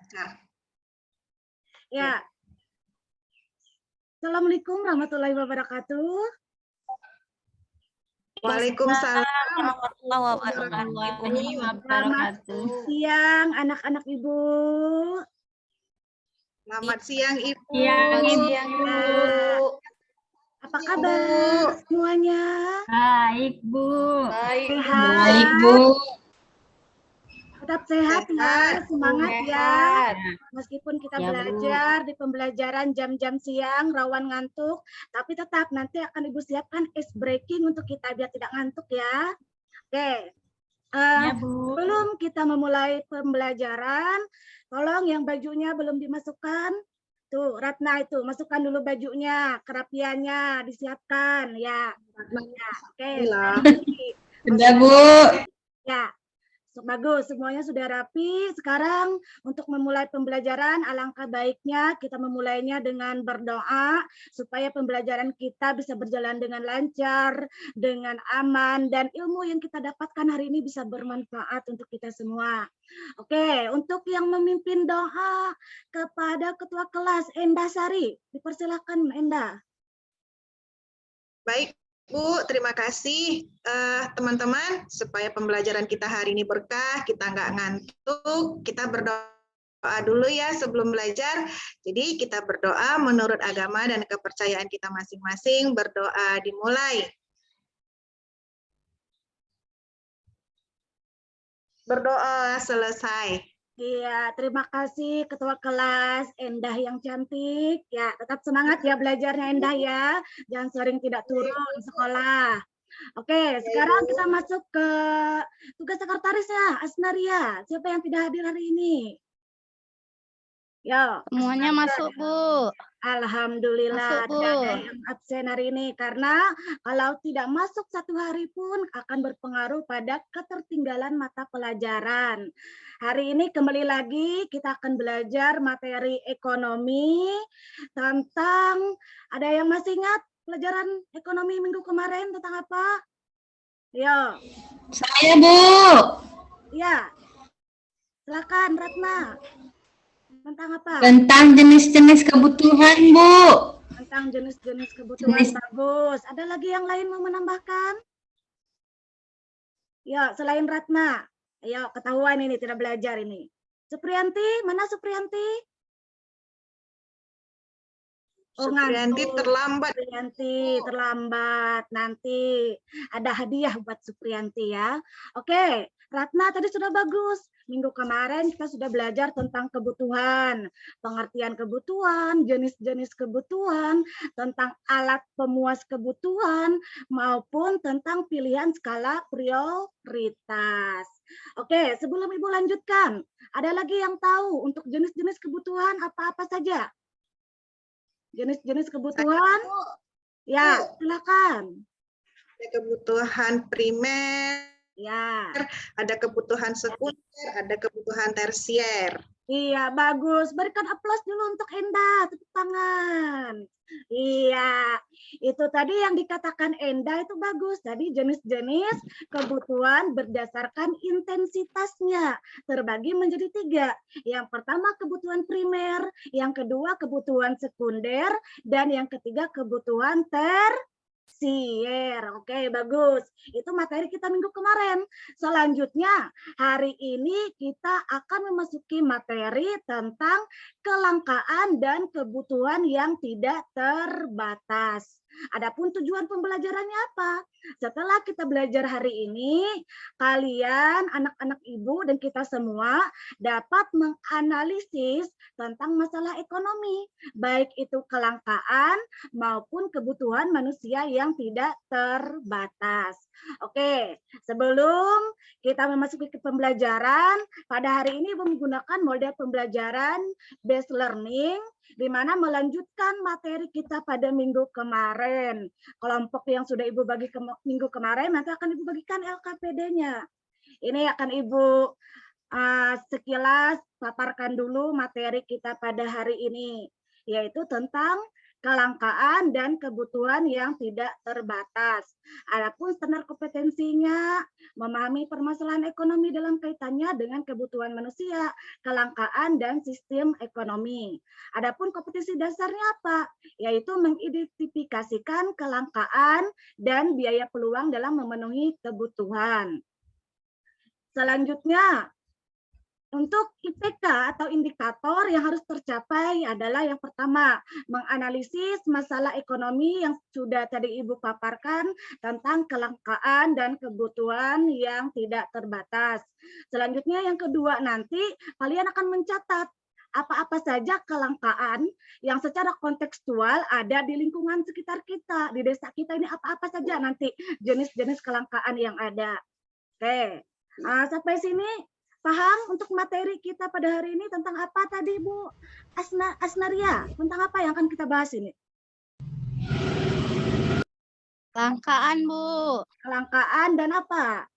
Nah, Ya. Assalamualaikum warahmatullahi wabarakatuh. Waalaikumsalam warahmatullahi Selamat wabarakatuh. siang anak-anak Ibu. Selamat siang Ibu. Siang Ibu. Apa kabar semuanya? Baik Bu. Sehat? Baik Bu. Tetap sehat ya, semangat ya. Meskipun kita Ya, Bu. belajar di pembelajaran jam-jam siang, rawan ngantuk, tapi tetap nanti akan Ibu siapkan ice breaking untuk kita biar tidak ngantuk ya. Oke. Ya, Bu. Sebelum kita memulai pembelajaran, tolong yang bajunya belum dimasukkan, tuh Ratna itu masukkan dulu bajunya, kerapiannya disiapkan ya. Oke. Sudah Bu. Ya. Bagus, semuanya sudah rapi. Sekarang untuk memulai pembelajaran, alangkah baiknya kita memulainya dengan berdoa supaya pembelajaran kita bisa berjalan dengan lancar, dengan aman, dan ilmu yang kita dapatkan hari ini bisa bermanfaat untuk kita semua. Oke, untuk yang memimpin doa kepada Ketua Kelas Endah Sari, dipersilakan Endah. Baik Bu, terima kasih teman-teman, supaya pembelajaran kita hari ini berkah, kita nggak ngantuk, kita berdoa dulu ya sebelum belajar. Jadi kita berdoa menurut agama dan kepercayaan kita masing-masing, berdoa dimulai. Berdoa selesai. Iya, terima kasih Ketua Kelas Endah yang cantik. Ya, tetap semangat ya belajarnya Endah ya. Jangan sering tidak turun sekolah. Oke, sekarang kita masuk ke tugas sekretaris ya, Asnaria. Siapa yang tidak hadir hari ini? Yo, Semuanya masuk Bu. Alhamdulillah Masuk, Bu. tidak ada yang absen hari ini karena kalau tidak masuk satu hari pun akan berpengaruh pada ketertinggalan mata pelajaran. Hari ini kembali lagi kita akan belajar materi ekonomi tentang, ada yang masih ingat pelajaran ekonomi minggu kemarin tentang apa? Yo. Saya Bu. Ya. Silakan Ratna. Tentang apa? Tentang jenis-jenis kebutuhan Bu. Tentang jenis-jenis kebutuhan. Bagus. Ada lagi yang lain mau menambahkan? Ya, selain Ratna. Ayo, ketahuan ini tidak belajar ini. Supriyanti, mana Supriyanti? Oh, Supriyanti terlambat. Supriyanti terlambat. Nanti ada hadiah buat Supriyanti ya. Oke, Ratna tadi sudah bagus. Minggu kemarin kita sudah belajar tentang kebutuhan, pengertian kebutuhan, jenis-jenis kebutuhan, tentang alat pemuas kebutuhan, maupun tentang pilihan skala prioritas. Oke, sebelum Ibu lanjutkan, ada lagi yang tahu untuk jenis-jenis kebutuhan apa-apa saja? Jenis-jenis kebutuhan? Ya, silakan. Ada kebutuhan primer, ya, ada kebutuhan sekunder, ada kebutuhan tersier. Iya, bagus. Berikan aplaus dulu untuk Endah, tepuk tangan. Iya, itu tadi yang dikatakan Endah itu bagus. Tadi jenis-jenis kebutuhan berdasarkan intensitasnya. Terbagi menjadi 3. Yang pertama kebutuhan primer, yang kedua kebutuhan sekunder, dan yang ketiga kebutuhan tersier. Oke, bagus. Itu materi kita minggu kemarin. Selanjutnya, hari ini kita akan memasuki materi tentang kelangkaan dan kebutuhan yang tidak terbatas. Adapun tujuan pembelajarannya apa? Setelah kita belajar hari ini, kalian, anak-anak Ibu dan kita semua dapat menganalisis tentang masalah ekonomi, baik itu kelangkaan maupun kebutuhan manusia yang tidak terbatas. Oke, sebelum kita memasuki ke pembelajaran, pada hari ini Ibu menggunakan model pembelajaran based learning, di mana melanjutkan materi kita pada minggu kemarin. Kelompok yang sudah Ibu bagi minggu kemarin, nanti akan Ibu bagikan LKPD-nya. Ini akan Ibu sekilas paparkan dulu materi kita pada hari ini, yaitu tentang kelangkaan dan kebutuhan yang tidak terbatas. Adapun standar kompetensinya memahami permasalahan ekonomi dalam kaitannya dengan kebutuhan manusia, kelangkaan dan sistem ekonomi. Adapun kompetensi dasarnya apa? Yaitu mengidentifikasikan kelangkaan dan biaya peluang dalam memenuhi kebutuhan. Selanjutnya, untuk IPK atau indikator yang harus tercapai adalah yang pertama, menganalisis masalah ekonomi yang sudah tadi Ibu paparkan tentang kelangkaan dan kebutuhan yang tidak terbatas. Selanjutnya yang kedua, nanti kalian akan mencatat apa-apa saja kelangkaan yang secara kontekstual ada di lingkungan sekitar kita, di desa kita ini apa-apa saja nanti jenis-jenis kelangkaan yang ada. Oke, sampai sini paham untuk materi kita pada hari ini tentang apa tadi Bu Asnaria? Tentang apa yang akan kita bahas ini? Kelangkaan, Bu. Kelangkaan dan apa?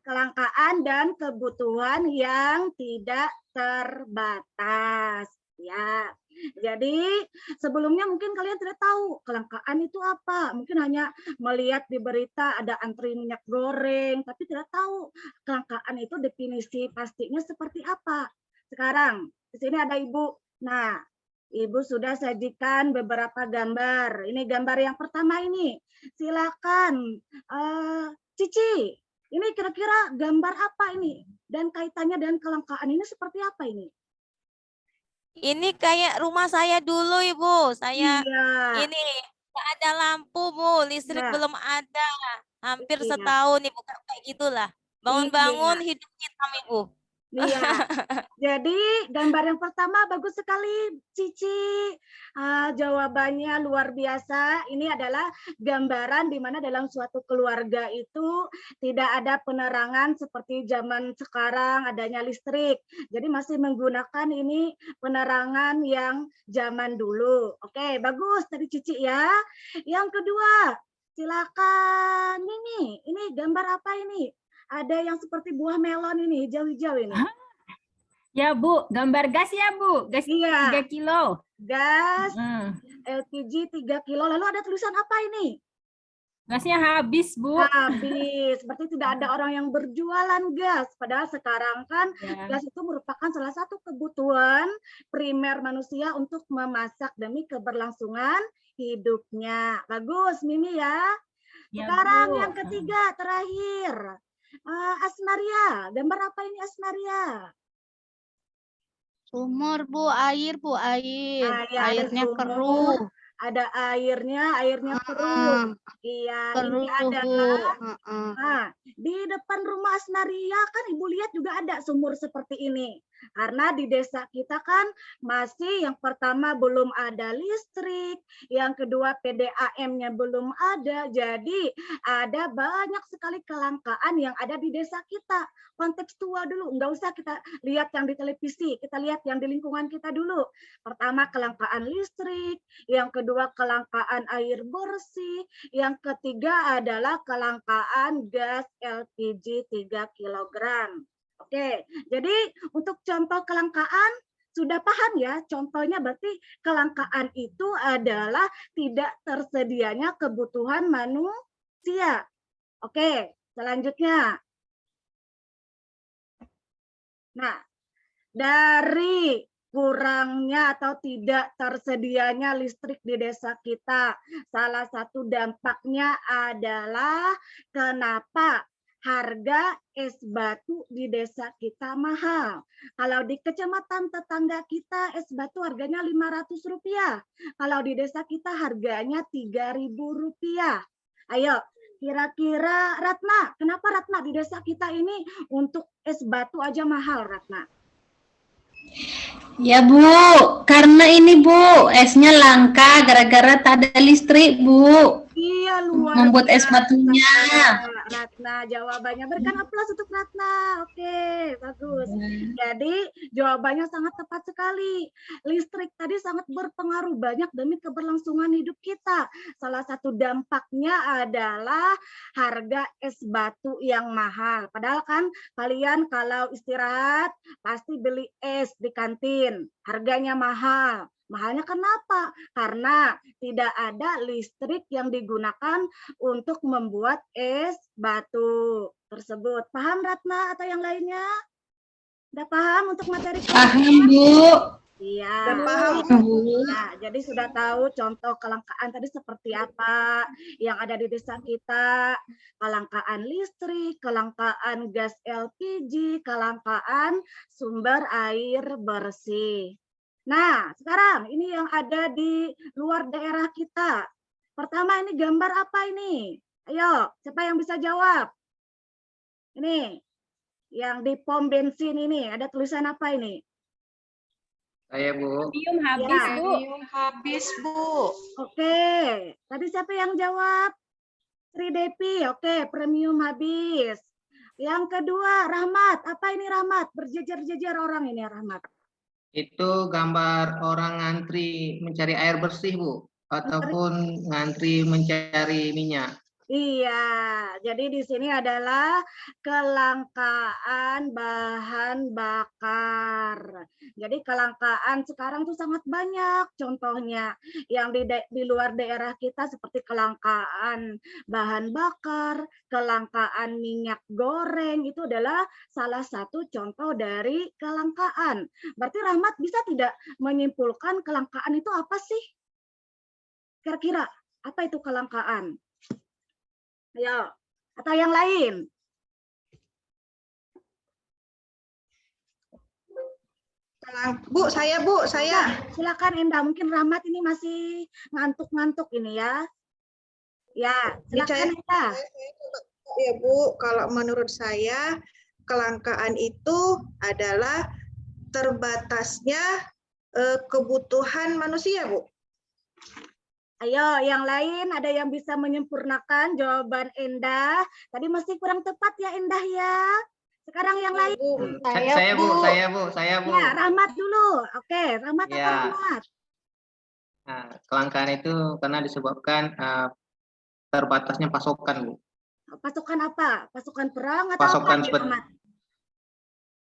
Kelangkaan dan kebutuhan yang tidak terbatas. Ya, jadi sebelumnya mungkin kalian tidak tahu kelangkaan itu apa. Mungkin hanya melihat di berita ada antri minyak goreng, tapi tidak tahu kelangkaan itu definisi pastinya seperti apa. Sekarang di sini ada Ibu. Nah, Ibu sudah sajikan beberapa gambar. Ini gambar yang pertama ini. Silakan, Cici. Ini kira-kira gambar apa ini? Dan kaitannya dengan kelangkaan ini seperti apa ini? Ini kayak rumah saya dulu, Ibu. Saya ini nggak ada lampu, Bu. Listrik Iya. belum ada. Hampir Iya. setahun, Ibu. Kayak gitulah. Bangun-bangun hidup hitam, Ibu. Iya. Jadi gambar yang pertama bagus sekali, Cici. Jawabannya luar biasa. Ini adalah gambaran di mana dalam suatu keluarga itu tidak ada penerangan seperti zaman sekarang adanya listrik. Jadi masih menggunakan ini penerangan yang zaman dulu. Oke, bagus tadi Cici ya. Yang kedua, silakan ini gambar apa ini? Ada yang seperti buah melon ini, hijau-hijau ini. Ya Bu, gambar gas ya Bu, gas Iya. 3 kilo. Gas, LPG 3 kilo, lalu ada tulisan apa ini? Gasnya habis Bu. Habis, berarti tidak ada orang yang berjualan gas. Padahal sekarang kan Ya. gas itu merupakan salah satu kebutuhan primer manusia untuk memasak demi keberlangsungan hidupnya. Bagus, Mimi ya. Ya, Sekarang Bu. yang ketiga, terakhir. Asnaria, gambar apa ini Asnaria? Sumur, Bu. Air, Bu. Air. Ya, ada Airnya sumur, keruh. ada airnya keruh. Iya, ini Keruh, Bu. adalah di depan rumah Asnaria kan Ibu lihat juga ada sumur seperti ini. Karena di desa kita kan masih yang pertama belum ada listrik, yang kedua PDAM-nya belum ada. Jadi ada banyak sekali kelangkaan yang ada di desa kita. Kontekstual dulu, nggak usah kita lihat yang di televisi, kita lihat yang di lingkungan kita dulu. Pertama kelangkaan listrik, yang kedua kelangkaan air bersih, yang ketiga adalah kelangkaan gas LPG 3 kg. Oke, jadi untuk contoh kelangkaan sudah paham ya, contohnya berarti kelangkaan itu adalah tidak tersedianya kebutuhan manusia. Oke, selanjutnya. Nah, dari kurangnya atau tidak tersedianya listrik di desa kita, salah satu dampaknya adalah kenapa harga es batu di desa kita mahal. Kalau di kecamatan tetangga kita es batu harganya Rp500. Kalau di desa kita harganya Rp3.000. Ayo, kira-kira Ratna, kenapa Ratna di desa kita ini untuk es batu aja mahal, Ratna? Ya Bu, karena ini Bu, esnya langka gara-gara tak ada listrik Bu. Iya, luar membuat es biasa. batunya. Ratna, jawabannya. Berikan aplaus untuk Ratna. Oke, bagus. Jadi jawabannya sangat tepat sekali. Listrik tadi sangat berpengaruh banyak demi keberlangsungan hidup kita. Salah satu dampaknya adalah harga es batu yang mahal. Padahal kan kalian kalau istirahat pasti beli es di kantin. Harganya mahal. Mahalnya kenapa? Karena tidak ada listrik yang digunakan untuk membuat es batu tersebut. Paham Ratna atau yang lainnya? Udah paham untuk materi Paham, Bu. Iya. Udah paham, Bu. Nah, jadi sudah tahu contoh kelangkaan tadi seperti apa yang ada di desa kita. Kelangkaan listrik, kelangkaan gas LPG, kelangkaan sumber air bersih. Nah, sekarang ini yang ada di luar daerah kita. Pertama ini gambar apa ini? Ayo, siapa yang bisa jawab? Ini, yang di pom bensin ini, ada tulisan apa ini? Saya, Bu. Premium habis, Ya. Bu. Habis, Bu. Oke, tadi siapa yang jawab? Sri Depi, oke, premium habis. Yang kedua, Rahmat. Apa ini Rahmat? Berjejer-jejer orang ini Rahmat. Itu gambar orang ngantri mencari air bersih, Bu. Ataupun ngantri mencari minyak. Iya, jadi di sini adalah kelangkaan bahan bakar. Jadi kelangkaan sekarang tuh sangat banyak contohnya. Yang di luar daerah kita seperti kelangkaan bahan bakar, kelangkaan minyak goreng, itu adalah salah satu contoh dari kelangkaan. Berarti Rahmat bisa tidak menyimpulkan kelangkaan itu apa sih? Kira-kira apa itu kelangkaan? Ayo, atau yang lain? Bu, saya. Silakan Enda, mungkin Rahmat ini masih ngantuk-ngantuk ini ya. Ya, silakan Enda. Ya Bu, kalau menurut saya kelangkaan itu adalah terbatasnya kebutuhan manusia, Bu. Ayo, yang lain ada yang bisa menyempurnakan jawaban Endah. Tadi masih kurang tepat ya Endah ya. Sekarang yang lain. Saya, Bu. Ya, Rahmat dulu. Oke, Rahmat atau Ya. Rahmat? Nah, kelangkaan itu karena disebabkan terbatasnya pasokan, Bu. Pasokan apa? Pasukan perang atau Pasokan apa? Rahmat?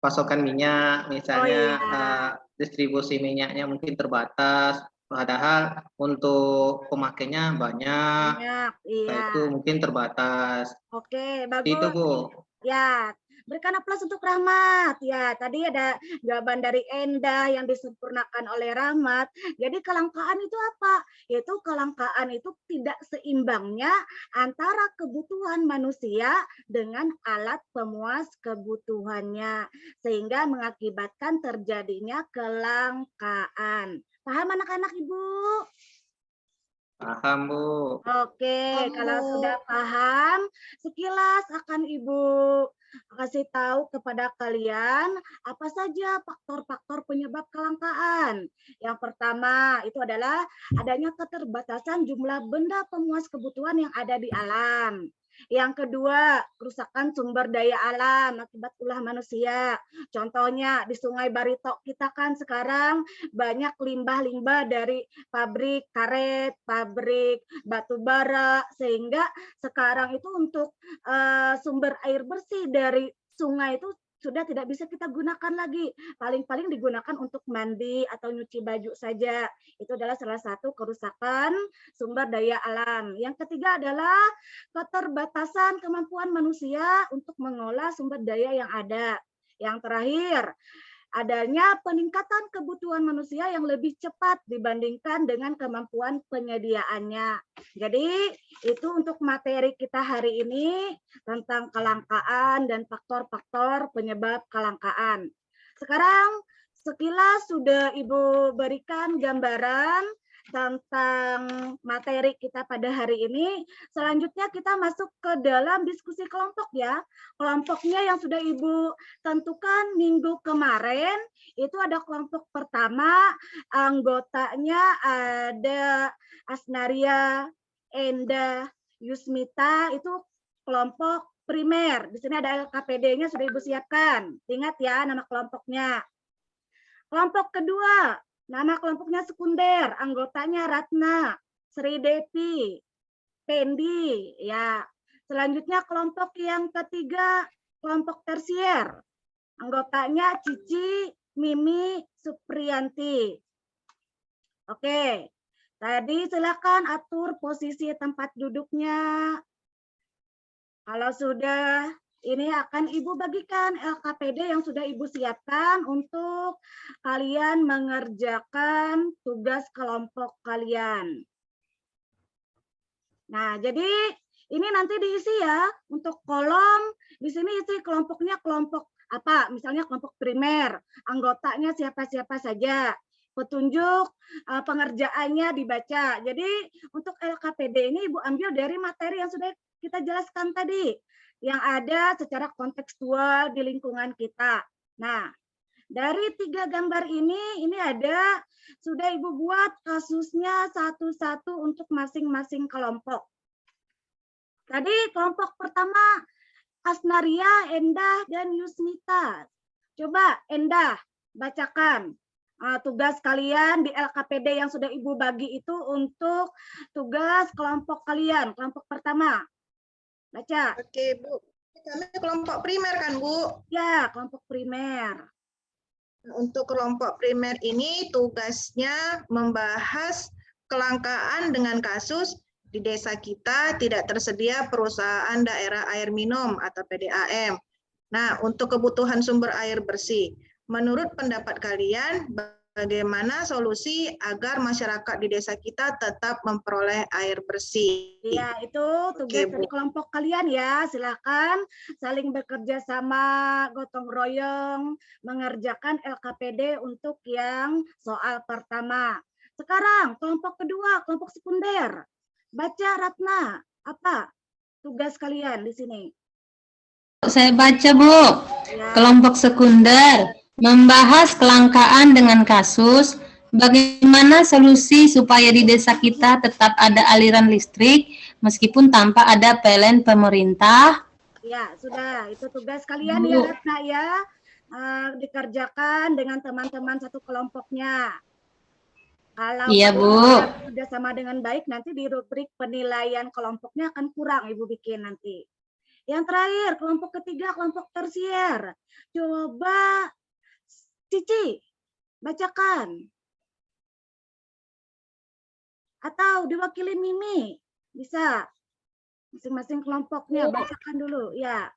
Pasokan minyak, misalnya iya. distribusi minyaknya mungkin terbatas. Padahal untuk pemakainya banyak, Banyak, iya. itu mungkin terbatas. Oke, bagus. Itu, Bu. Ya, berikan aplaus untuk Rahmat. Ya, tadi ada jawaban dari Endah yang disempurnakan oleh Rahmat. Jadi kelangkaan itu apa? Yaitu kelangkaan itu tidak seimbangnya antara kebutuhan manusia dengan alat pemuas kebutuhannya. Sehingga mengakibatkan terjadinya kelangkaan. Paham anak-anak Ibu? Paham, Bu. Oke, kalau sudah paham, sekilas akan Ibu kasih tahu kepada kalian apa saja faktor-faktor penyebab kelangkaan. Yang pertama itu adalah adanya keterbatasan jumlah benda pemuas kebutuhan yang ada di alam. Yang kedua, kerusakan sumber daya alam akibat ulah manusia. Contohnya di Sungai Barito kita kan sekarang banyak limbah-limbah dari pabrik karet, pabrik batu bara, sehingga sekarang itu untuk sumber air bersih dari sungai itu sudah tidak bisa kita gunakan lagi. Paling-paling digunakan untuk mandi atau nyuci baju saja. Itu adalah salah satu kerusakan sumber daya alam. Yang ketiga adalah keterbatasan kemampuan manusia untuk mengolah sumber daya yang ada. Yang terakhir, adanya peningkatan kebutuhan manusia yang lebih cepat dibandingkan dengan kemampuan penyediaannya. Jadi itu untuk materi kita hari ini tentang kelangkaan dan faktor-faktor penyebab kelangkaan. Sekarang sekilas sudah Ibu berikan gambaran tentang materi kita pada hari ini. Selanjutnya kita masuk ke dalam diskusi kelompok ya. Kelompoknya yang sudah Ibu tentukan minggu kemarin, itu ada kelompok pertama, anggotanya ada Asnaria, Endah, Yusmita itu kelompok primer. Di sini ada LKPD-nya sudah Ibu siapkan. Ingat ya nama kelompoknya. Kelompok kedua, nama kelompoknya sekunder. Anggotanya Ratna, Sri Devi, Pendi. Ya. Selanjutnya kelompok yang ketiga, kelompok tersier. Anggotanya Cici, Mimi, Supriyanti. Oke. Tadi silakan atur posisi tempat duduknya. Kalau sudah, ini akan Ibu bagikan LKPD yang sudah Ibu siapkan untuk kalian mengerjakan tugas kelompok kalian. Nah, jadi ini nanti diisi ya untuk kolom. Di sini isi kelompoknya kelompok apa? Misalnya kelompok primer, anggotanya siapa-siapa saja. Petunjuk pengerjaannya dibaca. Jadi untuk LKPD ini Ibu ambil dari materi yang sudah kita jelaskan tadi, yang ada secara kontekstual di lingkungan kita. Nah, dari 3 gambar ini ada sudah Ibu buat kasusnya satu-satu untuk masing-masing kelompok. Tadi kelompok pertama Asnaria, Endah, dan Yusmita. Coba Endah bacakan. Tugas kalian di LKPD yang sudah Ibu bagi itu untuk tugas kelompok kalian, kelompok pertama. Baca. Oke, Bu. Kami kelompok primer kan, Bu? Ya, kelompok primer. Untuk kelompok primer ini tugasnya membahas kelangkaan dengan kasus di desa kita tidak tersedia perusahaan daerah air minum atau PDAM. Nah, untuk kebutuhan sumber air bersih. Menurut pendapat kalian, bagaimana solusi agar masyarakat di desa kita tetap memperoleh air bersih? Ya, itu tugas dari kelompok kalian ya. Silakan saling bekerja sama, gotong royong, mengerjakan LKPD untuk yang soal pertama. Sekarang kelompok kedua, kelompok sekunder. Baca Ratna, apa tugas kalian di sini? Saya baca, Bu. Ya. Kelompok sekunder membahas kelangkaan dengan kasus, bagaimana solusi supaya di desa kita tetap ada aliran listrik meskipun tanpa ada PLN pemerintah. Ya, sudah. Itu tugas kalian ya, Ratna ya. Dikerjakan dengan teman-teman satu kelompoknya. Kalau iya, Bu, sudah sama dengan baik, nanti di rubrik penilaian kelompoknya akan kurang Ibu bikin nanti. Yang terakhir, kelompok ketiga, kelompok tersier. Coba Cici, bacakan. Atau diwakili Mimi, bisa. Masing-masing kelompoknya, bacakan dulu. Ya.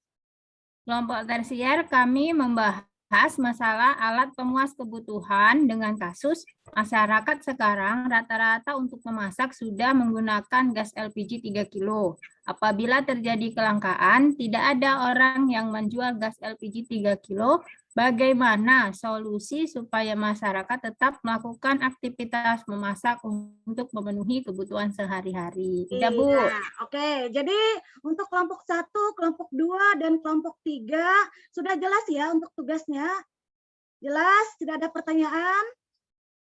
Kelompok tersier kami membahas masalah alat pemuas kebutuhan dengan kasus masyarakat sekarang rata-rata untuk memasak sudah menggunakan gas LPG 3 kilo. Apabila terjadi kelangkaan, tidak ada orang yang menjual gas LPG 3 kilo, bagaimana solusi supaya masyarakat tetap melakukan aktivitas memasak untuk memenuhi kebutuhan sehari-hari? Tidak, Bu? Iya, oke. Jadi untuk kelompok 1, kelompok 2, dan kelompok 3 sudah jelas ya untuk tugasnya? Jelas? Tidak ada pertanyaan?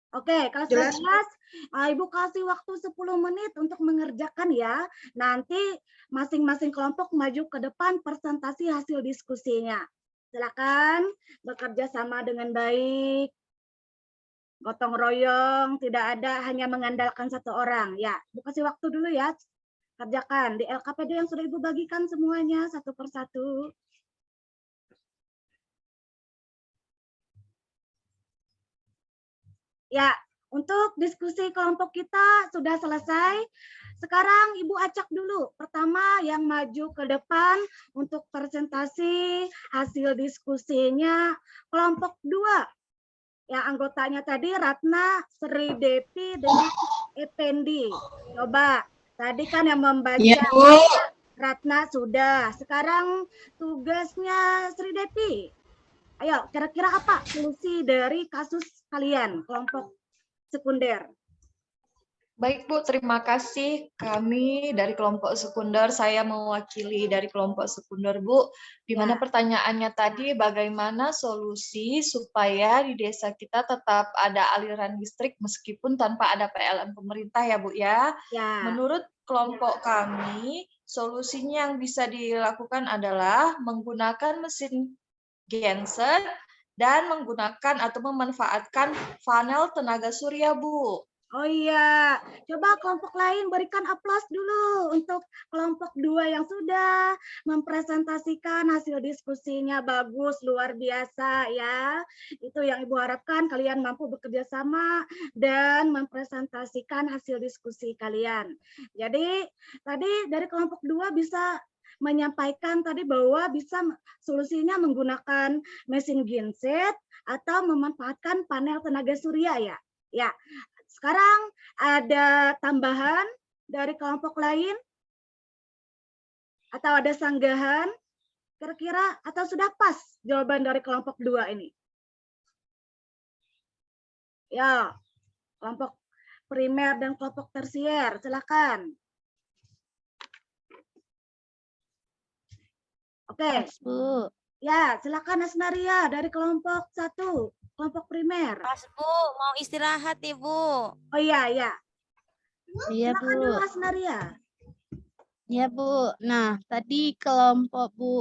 Oke, kalau sudah jelas, Ibu kasih waktu 10 menit untuk mengerjakan ya. Nanti masing-masing kelompok maju ke depan presentasi hasil diskusinya. Silakan bekerja sama dengan baik. Gotong royong, tidak ada hanya mengandalkan satu orang. Ya, Ibu kasih waktu dulu ya. Kerjakan di LKPD yang sudah Ibu bagikan semuanya satu persatu. Ya, untuk diskusi kelompok kita sudah selesai. Sekarang Ibu acak dulu. Pertama yang maju ke depan untuk presentasi hasil diskusinya kelompok 2. Yang anggotanya tadi Ratna, Sri Devi, dan Ependi. Coba, tadi kan yang membaca iya, Bu. Ratna sudah. Sekarang tugasnya Sri Devi. Ayo, kira-kira apa solusi dari kasus kalian, kelompok sekunder? Baik Bu, terima kasih. Kami dari kelompok sekunder, saya mewakili dari kelompok sekunder Bu, di mana pertanyaannya tadi bagaimana solusi supaya di desa kita tetap ada aliran listrik meskipun tanpa ada PLN pemerintah ya Bu ya. Menurut kelompok kami, solusinya yang bisa dilakukan adalah menggunakan mesin genset dan menggunakan atau memanfaatkan panel tenaga surya Bu. Oh iya, coba kelompok lain berikan aplaus dulu untuk kelompok 2 yang sudah mempresentasikan hasil diskusinya bagus, luar biasa ya. Itu yang Ibu harapkan kalian mampu bekerja sama dan mempresentasikan hasil diskusi kalian. Jadi tadi dari kelompok 2 bisa menyampaikan tadi bahwa bisa solusinya menggunakan mesin genset atau memanfaatkan panel tenaga surya ya. Ya. Sekarang ada tambahan dari kelompok lain? Atau ada sanggahan? Kira-kira atau sudah pas jawaban dari kelompok 2 ini? Ya, kelompok primer dan kelompok tersier, silakan. Oke. Bu. Ya, silakan Asnaria dari kelompok 1. Kelompok primer. Pas Bu, mau istirahat nih Bu. Oh iya, iya. Iya Silakan Bu. dulu Asnaria. Iya Bu. Nah, tadi kelompok 2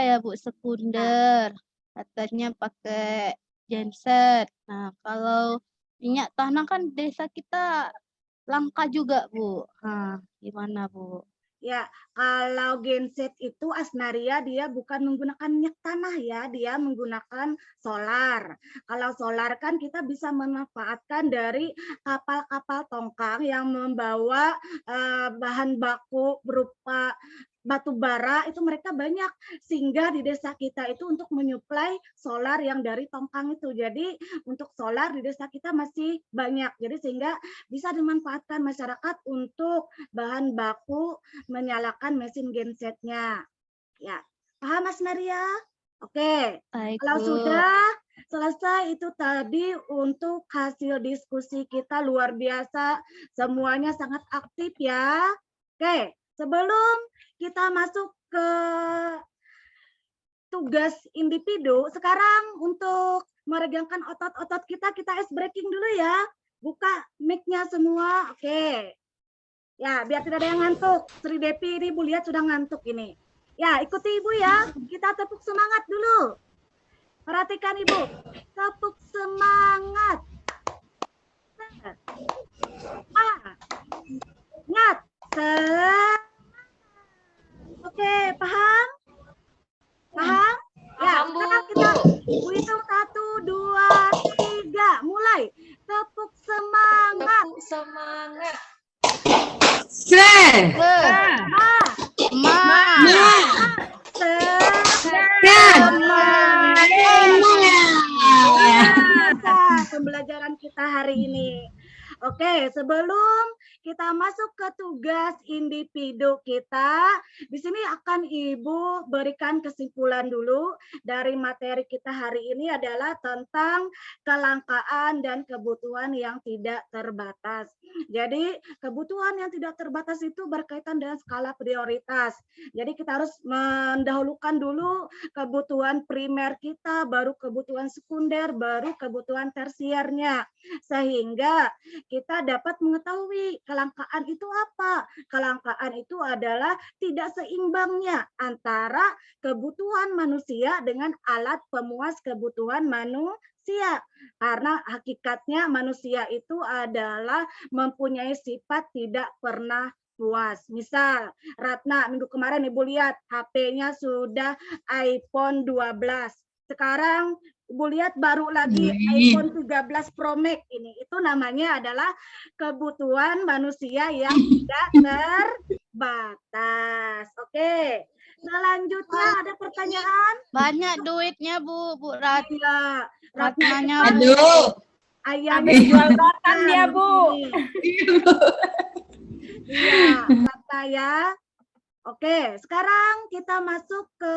ya Bu, sekunder. Katanya pakai genset. Nah, kalau minyak tanah kan desa kita langka juga Bu. Nah, gimana Bu? Ya, kalau genset itu Asnaria dia bukan menggunakan minyak tanah ya, dia menggunakan solar. Kalau solar kan kita bisa memanfaatkan dari kapal-kapal tongkang yang membawa bahan baku berupa batu bara, itu mereka banyak sehingga di desa kita itu untuk menyuplai solar yang dari tongkang itu. Jadi untuk solar di desa kita masih banyak. Jadi sehingga bisa dimanfaatkan masyarakat untuk bahan baku menyalakan mesin gensetnya. Ya, paham Mas Naria? Oke. Baik, Kalau Bu. sudah selesai itu tadi untuk hasil diskusi kita luar biasa. Semuanya sangat aktif ya. Oke, sebelum kita masuk ke tugas individu, sekarang untuk meregangkan otot-otot kita ice breaking dulu ya. Buka mic-nya semua. Oke. Ya, biar tidak ada yang ngantuk. Sri Depi ini Bu lihat sudah ngantuk ini. Ya, ikuti Ibu ya. Kita tepuk semangat dulu. Perhatikan Ibu. Tepuk semangat. Ingat. Oke, paham? Paham? Ya, sekarang kita hitung 1, 2, 3. Mulai. Tepuk semangat. Tepuk semangat. Pembelajaran kita hari ini. Oke, sebelum kita masuk ke tugas individu kita, di sini akan Ibu berikan kesimpulan dulu dari materi kita hari ini adalah tentang kelangkaan dan kebutuhan yang tidak terbatas. Jadi, kebutuhan yang tidak terbatas itu berkaitan dengan skala prioritas. Jadi, kita harus mendahulukan dulu kebutuhan primer kita, baru kebutuhan sekunder, baru kebutuhan tersiernya. Sehingga kita dapat mengetahui kelangkaan itu apa. Kelangkaan itu adalah tidak seimbangnya antara kebutuhan manusia dengan alat pemuas kebutuhan manusia. Karena hakikatnya manusia itu adalah mempunyai sifat tidak pernah puas. Misal, Ratna minggu kemarin Ibu lihat HP-nya sudah iPhone 12. Sekarang Ibu lihat baru lagi iPhone 13 Pro Max ini. Itu namanya adalah kebutuhan manusia yang tidak terbatas. Oke. Selanjutnya ada pertanyaan? Banyak duitnya Bu Rat. Iya. Ratnanya. Aduh. Ayamnya jual rotan dia Bu. Iya, Ratna ya. Oke, sekarang kita masuk ke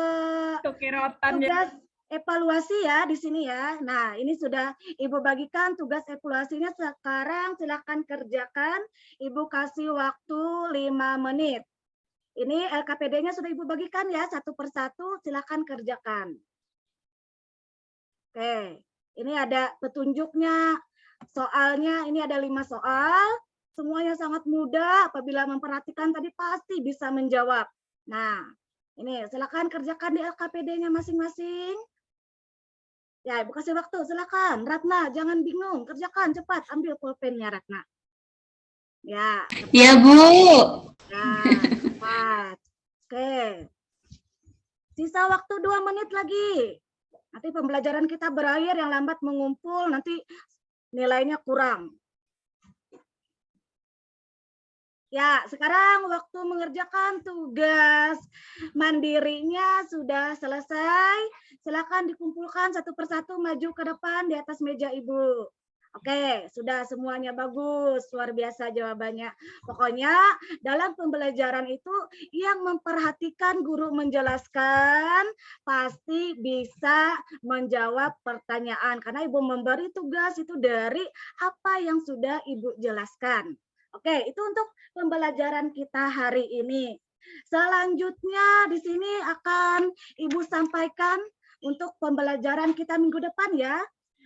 Tuki rotan dia. tugas evaluasi ya di sini ya. Nah, ini sudah Ibu bagikan tugas evaluasinya sekarang, silakan kerjakan. Ibu kasih waktu 5 menit. Ini LKPD-nya sudah Ibu bagikan ya, satu persatu, silakan kerjakan. Oke, ini ada petunjuknya, soalnya ini ada 5 soal, semuanya sangat mudah, apabila memperhatikan tadi pasti bisa menjawab. Nah, ini silakan kerjakan di LKPD-nya masing-masing. Ya, Ibu kasih waktu, silakan. Ratna, jangan bingung, kerjakan cepat, ambil pulpennya Ratna. Ya. Ya, Bu. Ya, cepat. Oke. Sisa waktu 2 menit lagi. Nanti pembelajaran kita berakhir, yang lambat mengumpul, nanti nilainya kurang. Ya, sekarang waktu mengerjakan tugas mandirinya sudah selesai. Silakan dikumpulkan satu persatu, maju ke depan di atas meja Ibu. Oke, sudah semuanya bagus, luar biasa jawabannya. Pokoknya dalam pembelajaran itu yang memperhatikan guru menjelaskan pasti bisa menjawab pertanyaan. Karena Ibu memberi tugas itu dari apa yang sudah Ibu jelaskan. Oke, itu untuk pembelajaran kita hari ini. Selanjutnya di sini akan Ibu sampaikan untuk pembelajaran kita minggu depan ya.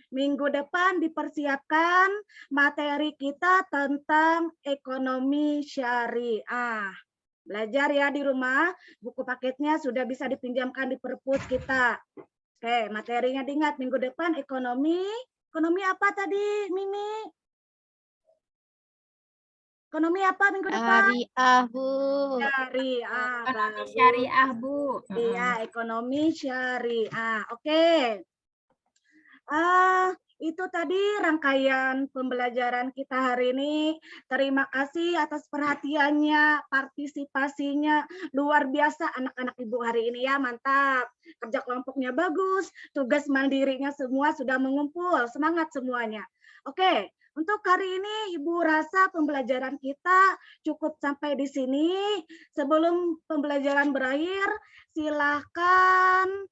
Minggu depan dipersiapkan materi kita tentang ekonomi syariah. Belajar ya di rumah, buku paketnya sudah bisa dipinjamkan di perpus kita. Oke, materinya diingat minggu depan ekonomi. Ekonomi apa tadi, Mimi? Ekonomi apa minggu depan? Syariah, Bu. Syariah. Ekonomi syariah, Bu. Iya, ekonomi syariah. Oke. Itu tadi rangkaian pembelajaran kita hari ini. Terima kasih atas perhatiannya, partisipasinya. Luar biasa anak-anak Ibu hari ini ya, mantap. Kerja kelompoknya bagus, tugas mandirinya semua sudah mengumpul. Semangat semuanya. Oke. Untuk hari ini Ibu rasa pembelajaran kita cukup sampai di sini. Sebelum pembelajaran berakhir, silakan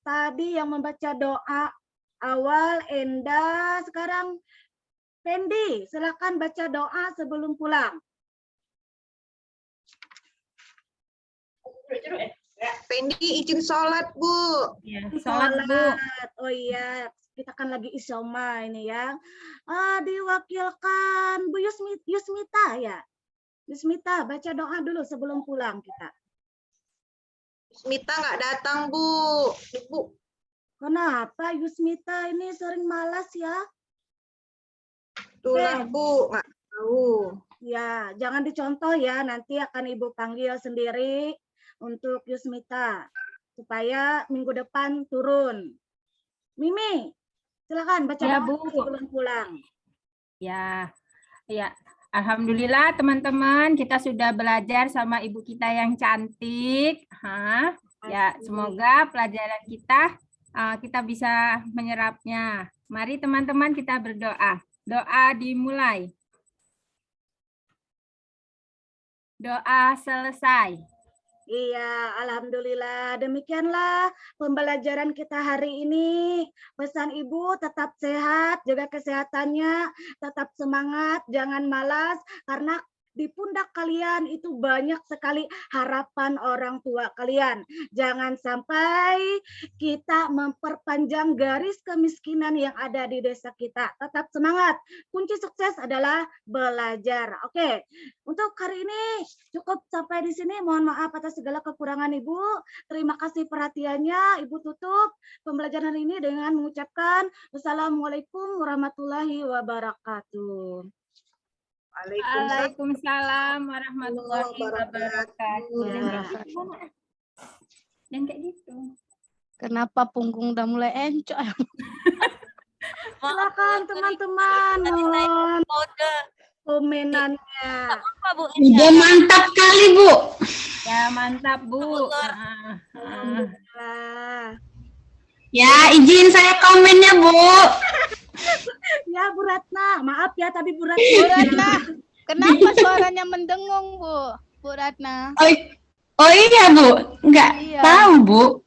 tadi yang membaca doa awal Enda, sekarang Fendi, silakan baca doa sebelum pulang. Fendi izin sholat, Bu. Ya, sholat, Bu. Oh iya. Kita kan lagi isoma ini ya. Diwakilkan Bu Yusmita ya. Yusmita baca doa dulu sebelum pulang kita. Yusmita nggak datang, Bu. Bu. Kenapa Yusmita ini sering malas ya? Itulah, Bu. Nggak tahu. Ya, jangan dicontoh ya. Nanti akan Ibu panggil sendiri untuk Yusmita. Supaya minggu depan turun. Mimi. Silakan baca Ya, doa Bu. sebelum pulang. Ya, ya. Alhamdulillah teman-teman kita sudah belajar sama ibu kita yang cantik. Ya, semoga pelajaran kita bisa menyerapnya. Mari teman-teman kita berdoa. Doa dimulai. Doa selesai. Iya, alhamdulillah. Demikianlah pembelajaran kita hari ini. Pesan Ibu tetap sehat, jaga kesehatannya, tetap semangat, jangan malas, karena di pundak kalian itu banyak sekali harapan orang tua kalian. Jangan sampai kita memperpanjang garis kemiskinan yang ada di desa kita. Tetap semangat. Kunci sukses adalah belajar. Oke, untuk hari ini cukup sampai di sini. Mohon maaf atas segala kekurangan Ibu. Terima kasih perhatiannya. Ibu tutup pembelajaran ini dengan mengucapkan wassalamualaikum warahmatullahi wabarakatuh. Waalaikumsalam warahmatullahi wabarakatuh. Dan kayak gitu. Kenapa punggung udah mulai encok? Silakan teman-teman, mohon komenannya. Udah mantap kali, Bu. Ya, mantap, Bu. Ya, izin saya komennya, Bu. Ya, Bu Ratna. Maaf ya, tapi Bu Bu Ratna. Ratna, kenapa suaranya mendengung, Bu? Bu Ratna. Oh iya, Bu. Nggak Iya. tahu, Bu.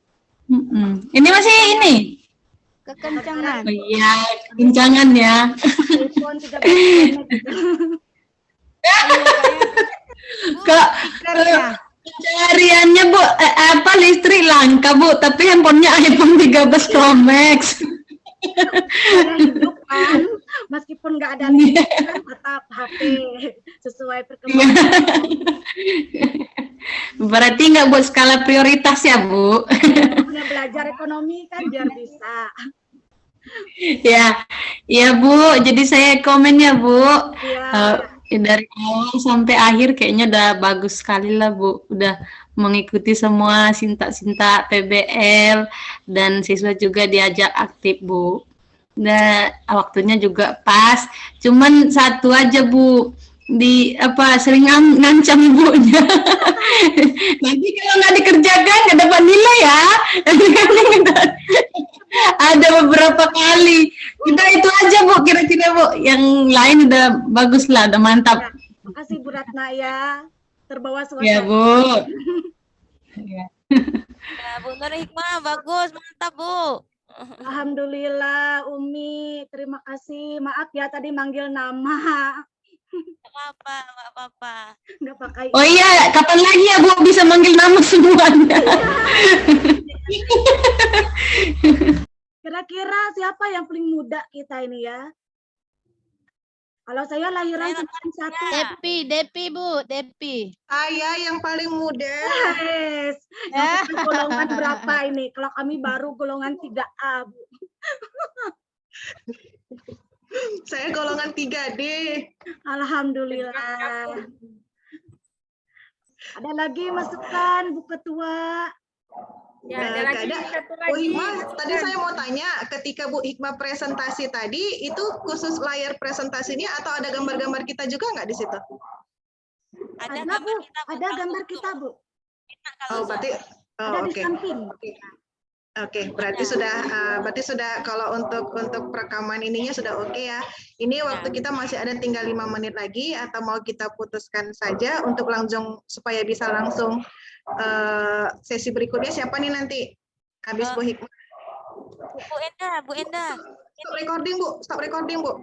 Ini masih ini. Kekencangan. Oh iya, kencangan ya. iPhone 13 Pro Max gitu. Kak, Speakernya. pencariannya Bu, listrik langka Bu, tapi handphonenya iPhone 13 Pro Max. Saya hidup kan, meskipun nggak ada listrik kan tetap HP sesuai perkembangan. Berarti nggak buat skala prioritas ya Bu? Punya belajar ekonomi kan biar bisa. Ya Bu, jadi saya komen ya Bu. Iya. Dari awal sampai akhir kayaknya udah bagus sekali lah Bu. Udah mengikuti semua sintak-sintak PBL dan siswa juga diajak aktif Bu. Nah, waktunya juga pas. Cuman satu aja Bu, sering ngancam ibunya. Nanti kalau nggak dikerjakan nggak dapat nilai ya. Ada beberapa kali. Udah itu aja Bu, kira-kira Bu. Yang lain udah bagus lah, udah mantap. Makasih Bu Ratna ya, terbawa suasana. Ya Bu. Ya, Bu Nur Hikmah, bagus, mantap Bu. Alhamdulillah Umi, terima kasih. Maaf ya tadi manggil nama. Nggak apa-apa. Nggak pakai. Oh iya, kapan lagi ya Bu bisa manggil nama semuanya? Kira-kira siapa yang paling muda kita ini ya? Kalau saya lahiran 91. Depi Bu, Depi. Saya yang paling muda. Yes. Yang paling golongan berapa ini? Kalau kami baru golongan 3A, Bu. Saya golongan 3D. Alhamdulillah. Ada lagi masukan Bu Ketua? Ya, ada lagi satu lagi. Bu Hikmah, tadi saya mau tanya, ketika Bu Hikmah presentasi tadi, itu khusus layar presentasinya atau ada gambar-gambar kita juga nggak di situ? Ada Ada gambar Bu, kita, Bu. ada gambar kita Bu. Oh, berarti, Ada di oke. samping. Oke, berarti sudah kalau untuk perekaman ininya sudah oke ya. Ini waktu kita masih ada tinggal 5 menit lagi atau mau kita putuskan saja untuk langsung supaya bisa langsung sesi berikutnya siapa nih nanti habis Bu Hikmah. Bu Enda. Stop recording Bu.